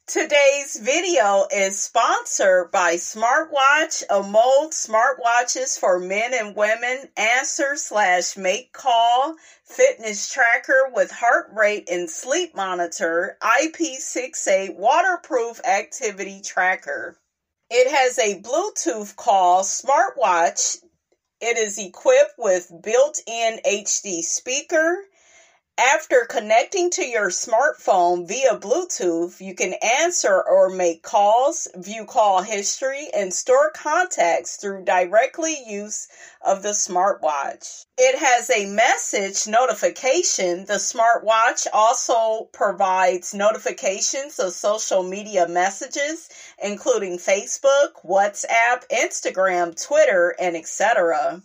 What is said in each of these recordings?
Today's video is sponsored by Smartwatch, a mold smartwatches for men and women, answer/make call, fitness tracker with heart rate and sleep monitor, IP68 waterproof activity tracker. It has a Bluetooth call smartwatch. It is equipped with built-in HD speaker. After connecting to your smartphone via Bluetooth, you can answer or make calls, view call history, and store contacts through directly use of the smartwatch. It has a message notification. The smartwatch also provides notifications of social media messages, including Facebook, WhatsApp, Instagram, Twitter, and etc.,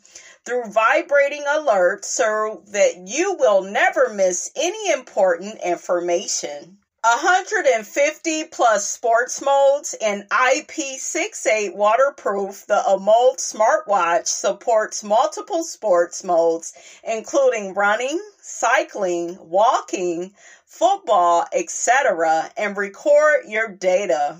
through vibrating alerts so that you will never miss any important information. 150 plus sports modes and IP68 waterproof, the AMOLED smartwatch supports multiple sports modes, including running, cycling, walking, football, etc., and record your data.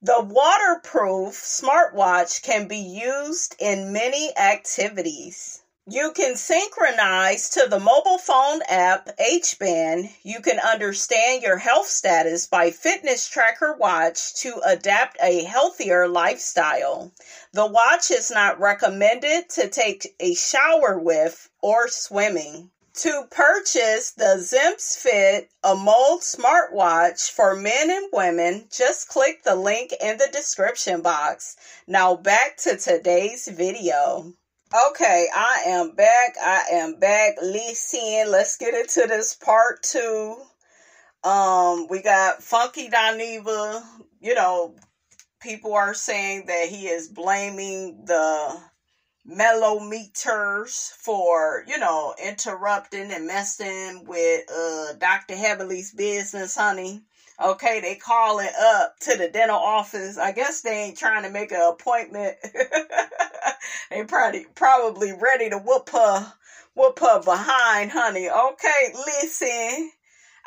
The waterproof smartwatch can be used in many activities. You can synchronize to the mobile phone app H-Band. You can understand your health status by fitness tracker watch to adapt a healthier lifestyle. The watch is not recommended to take a shower with or swimming. To purchase the ZimsFit AMOLED smartwatch for men and women, just click the link in the description box. Now back to today's video. Okay, I am back. Listen, let's get into this part 2. We got Funky Dineva. People are saying that he is blaming the mellometers for, interrupting and messing with Dr. Heavenly's business, honey. Okay, they calling up to the dental office. I guess they ain't trying to make an appointment. They probably ready to whoop her behind, honey. Okay, listen.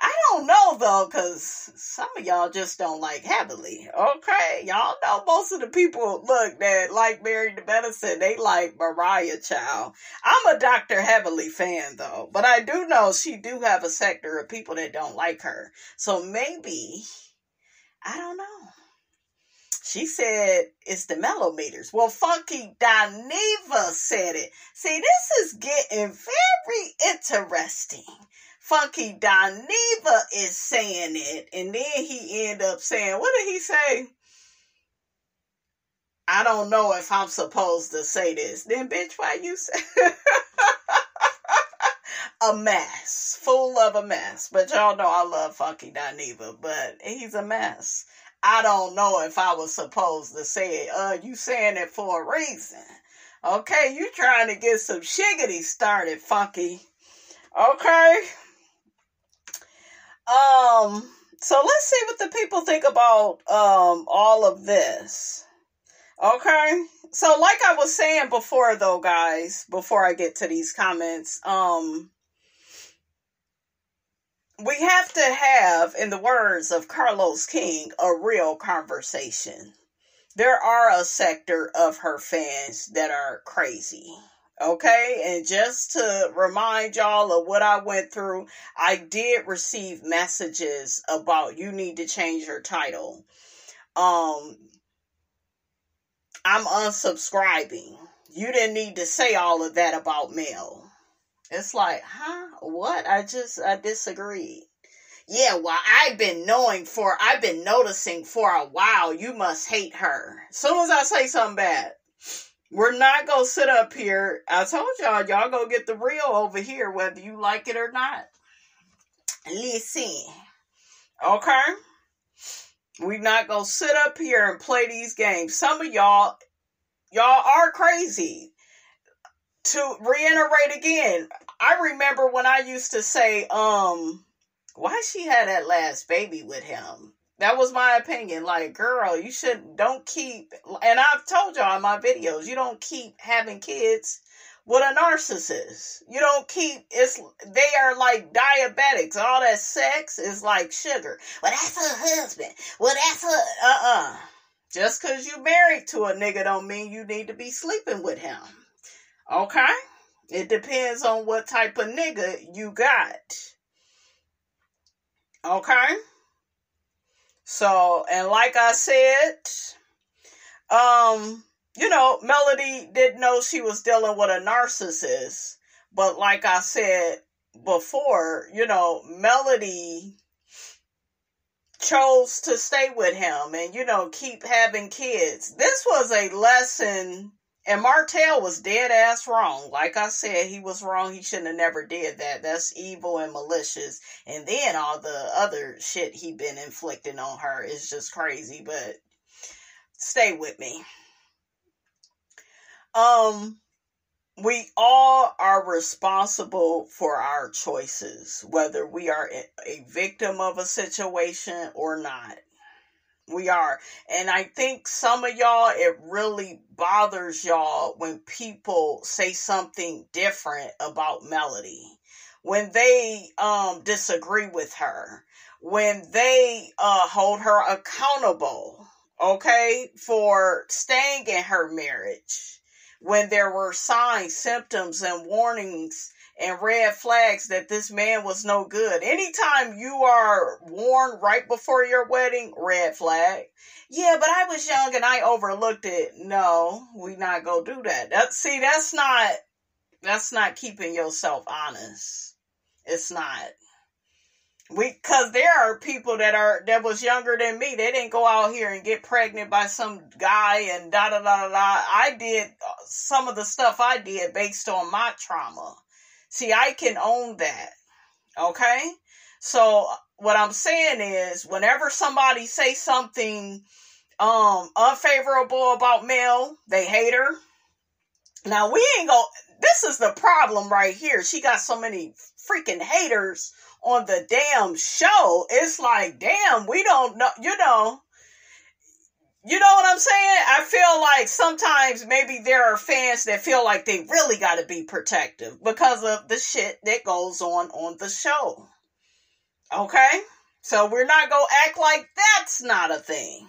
I don't know, though, because some of y'all just don't like Heavenly, okay? Y'all know most of the people, that like Married to Medicine, they like Mariah, child. I'm a Dr. Heavenly fan, though, but I do know she do have a sector of people that don't like her. So maybe, I don't know. She said it's the mellometers. Well, Funky Dineva said it. See, this is getting very interesting. Funky Dineva is saying it, and then he end up saying, what did he say? I don't know if I'm supposed to say this. Then, bitch, why you say a mess, full of a mess. But y'all know I love Funky Dineva, but he's a mess. I don't know if I was supposed to say it. You saying it for a reason. Okay, you trying to get some shiggity started, Funky. Okay. So let's see what the people think about, all of this. Okay. So like I was saying before though, guys, before I get to these comments, we have to have, in the words of Carlos King, a real conversation. There are a sector of her fans that are crazy. Okay, and just to remind y'all of what I went through, I did receive messages about you need to change your title. I'm unsubscribing. You didn't need to say all of that about MEL. It's like, huh? What? I disagreed. Yeah, well, I've been noticing for a while you must hate her. As soon as I say something bad, we're not going to sit up here. I told y'all go get the real over here, whether you like it or not. Listen. Okay? We're not going to sit up here and play these games. Some of y'all are crazy. To reiterate again, I remember when I used to say, why she had that last baby with him? That was my opinion. Like, girl, don't keep, and I've told y'all in my videos, you don't keep having kids with a narcissist. You don't keep, they are like diabetics. All that sex is like sugar. Well, that's her husband. Well, that's her, Just because you married to a nigga don't mean you need to be sleeping with him. Okay? It depends on what type of nigga you got. Okay? So, and like I said, Melody didn't know she was dealing with a narcissist. But like I said before, Melody chose to stay with him and, keep having kids. This was a lesson, and Martell was dead ass wrong. Like I said, he was wrong. He shouldn't have never did that. That's evil and malicious. And then all the other shit he been inflicting on her is just crazy, but stay with me. We all are responsible for our choices, whether we are a victim of a situation or not. We are. And I think some of y'all, it really bothers y'all when people say something different about Melody. When they disagree with her. When they hold her accountable, okay, for staying in her marriage. When there were signs, symptoms, and warnings and red flags that this man was no good. Anytime you are warned right before your wedding, red flag. Yeah, but I was young and I overlooked it. No, we not gonna do that. That's not keeping yourself honest. It's not. Because there are people that was younger than me. They didn't go out here and get pregnant by some guy and da-da-da-da-da. I did some of the stuff I did based on my trauma. See, I can own that. Okay? So what I'm saying is, whenever somebody say something unfavorable about Mel, they hate her. Now, this is the problem right here. She got so many freaking haters on the damn show. It's like, damn, we don't know, you know what I'm saying? I feel like sometimes maybe there are fans that feel like they really got to be protective because of the shit that goes on the show. Okay? So we're not going to act like that's not a thing.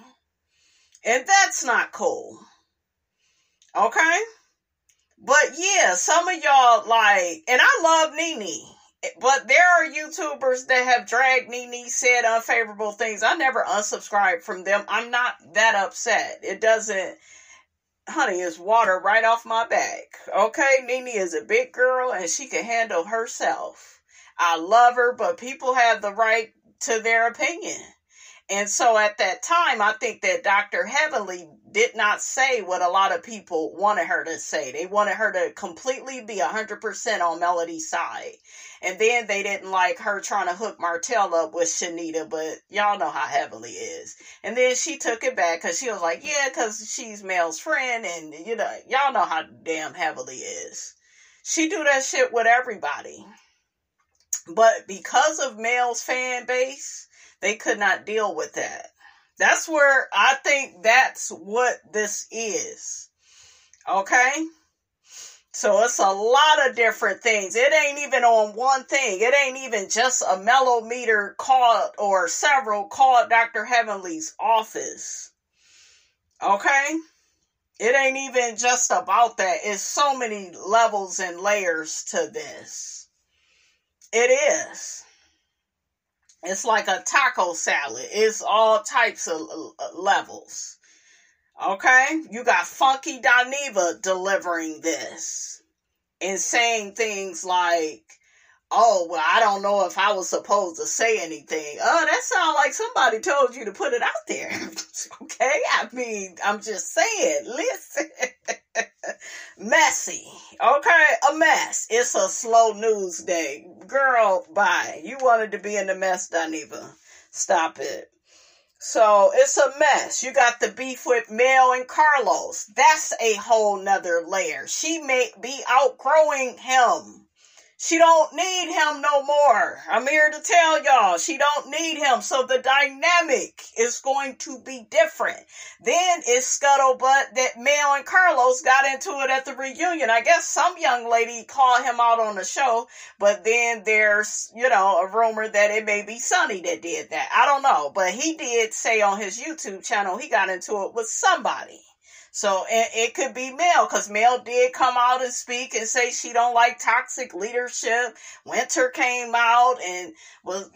And that's not cool. Okay? But yeah, some of y'all and I love Nene. But there are YouTubers that have dragged Nene, said unfavorable things. I never unsubscribed from them. I'm not that upset. It doesn't, honey, it's water right off my back. Okay? Nene is a big girl and she can handle herself. I love her, but people have the right to their opinion. And so at that time, I think that Dr. Heavenly did not say what a lot of people wanted her to say. They wanted her to completely be 100% on Melody's side. And then they didn't like her trying to hook Martell up with Shanita, but y'all know how Heavenly is. And then she took it back because she was like, yeah, because she's Mel's friend. And, y'all know how damn Heavenly is. She do that shit with everybody. But because of Mel's fan base, they could not deal with that. That's where I think that's what this is. Okay? So it's a lot of different things. It ain't even on one thing. It ain't even just a mellometer called or several called Dr. Heavenly's office. Okay? It ain't even just about that. It's so many levels and layers to this. It is. It's like a taco salad. It's all types of levels. Okay? You got Funky Daniva delivering this and saying things like, oh, well, I don't know if I was supposed to say anything. Oh, that sounds like somebody told you to put it out there. Okay? I mean, I'm just saying. Listen. Messy. Okay? A mess. It's a slow news day. Girl, bye. You wanted to be in the mess, Daniva. Stop it. So, it's a mess. You got the beef with Mel and Carlos. That's a whole nother layer. She may be outgrowing him. She don't need him no more. I'm here to tell y'all, she don't need him. So the dynamic is going to be different. Then it's scuttlebutt that Mel and Carlos got into it at the reunion. I guess some young lady called him out on the show, but then there's, a rumor that it may be Sonny that did that. I don't know, but he did say on his YouTube channel he got into it with somebody. So it could be Mel, because Mel did come out and speak and say she don't like toxic leadership. Winter came out and was,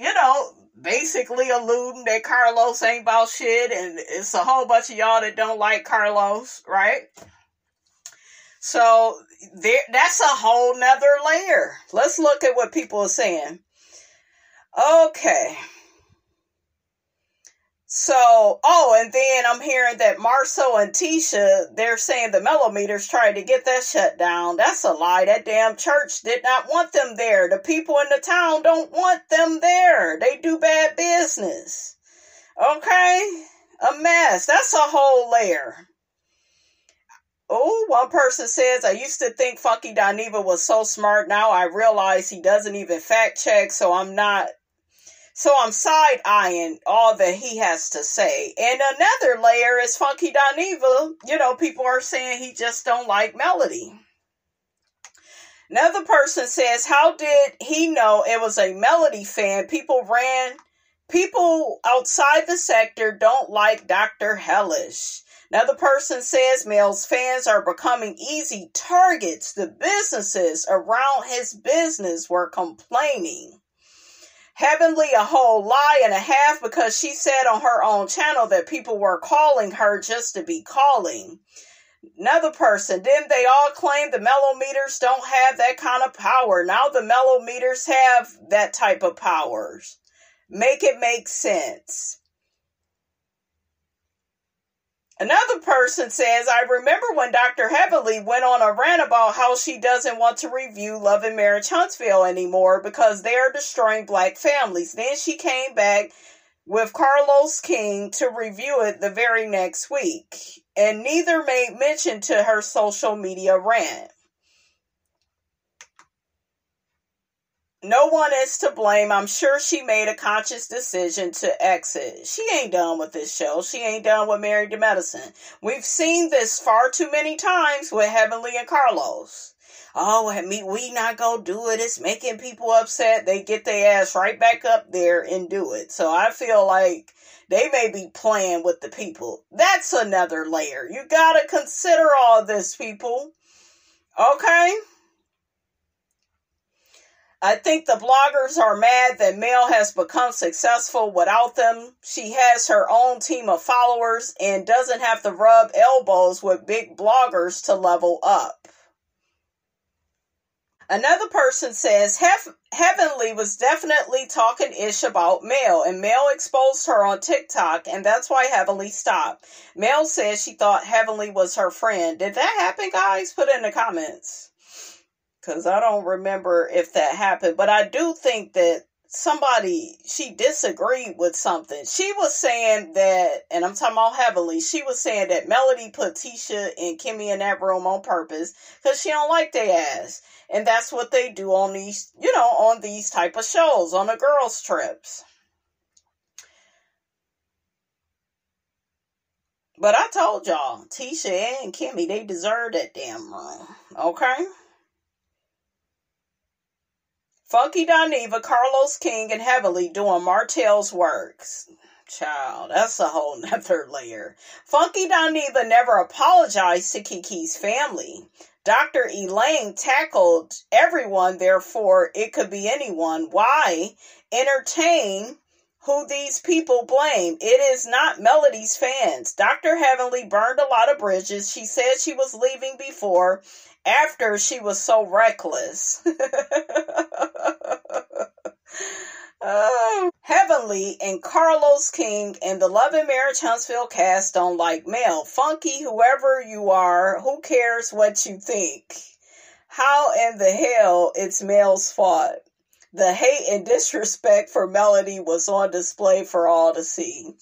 basically alluding that Carlos ain't about shit, and it's a whole bunch of y'all that don't like Carlos, right? So that's a whole nother layer. Let's look at what people are saying. Okay. So, and then I'm hearing that Marceau and Tisha, they're saying the Mellometers tried to get that shut down. That's a lie. That damn church did not want them there. The people in the town don't want them there. They do bad business. Okay? A mess. That's a whole layer. Oh, one person says, I used to think Funky Dineva was so smart. Now I realize he doesn't even fact check, so I'm side-eyeing all that he has to say. And another layer is Funky Dineva. People are saying he just don't like Melody. Another person says, how did he know it was a Melody fan? People outside the sector don't like Dr. Hellish. Another person says Mel's fans are becoming easy targets. The businesses around his business were complaining. Heavenly a whole lie and a half, because she said on her own channel that people were calling her just to be calling. Another person, didn't they all claim the Mellometers don't have that kind of power? Now the Mellometers have that type of powers. Make it make sense. Another person says, I remember when Dr. Heavenly went on a rant about how she doesn't want to review Love and Marriage Huntsville anymore because they are destroying black families. Then she came back with Carlos King to review it the very next week, and neither made mention to her social media rant. No one is to blame. I'm sure she made a conscious decision to exit. She ain't done with this show. She ain't done with Married to Medicine. We've seen this far too many times with Heavenly and Carlos. Oh, we not gonna do it. It's making people upset. They get their ass right back up there and do it. So I feel like they may be playing with the people. That's another layer. You gotta consider all this, people. Okay? I think the bloggers are mad that Mel has become successful without them. She has her own team of followers and doesn't have to rub elbows with big bloggers to level up. Another person says Heavenly was definitely talking ish about Mel, and Mel exposed her on TikTok, and that's why Heavenly stopped. Mel says she thought Heavenly was her friend. Did that happen, guys? Put it in the comments. Because I don't remember if that happened. But I do think that she disagreed with something. She was saying that, and I'm talking about Heavenly, she was saying that Melody put Tisha and Kimmy in that room on purpose because she don't like their ass. And that's what they do on these, on these type of shows, on the girls' trips. But I told y'all, Tisha and Kimmy, they deserve that damn room. Okay? Funky Dineva, Carlos King, and Heavenly doing Martell's works. Child, that's a whole nother layer. Funky Dineva never apologized to Kiki's family. Dr. Elaine tackled everyone, therefore it could be anyone. Why entertain who these people blame? It is not Melody's fans. Dr. Heavenly burned a lot of bridges. She said she was leaving before, after she was so reckless. Heavenly and Carlos King and the Love and Marriage Huntsville cast don't like Mel. Funky, whoever you are, who cares what you think? How in the hell it's Mel's fault? The hate and disrespect for Melody was on display for all to see.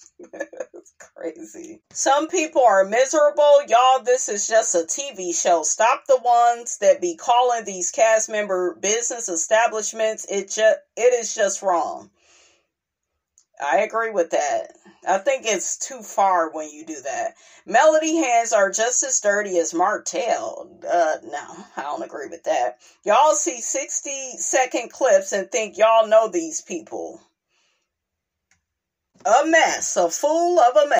Crazy. Some people are miserable. Y'all, this is just a TV show. Stop the ones that be calling these cast member business establishments. It is just wrong. I agree with that. I think it's too far when you do that. Melody hands are just as dirty as Martell. No, I don't agree with that. Y'all see 60-second clips and think y'all know these people. A mess. A fool of a mess.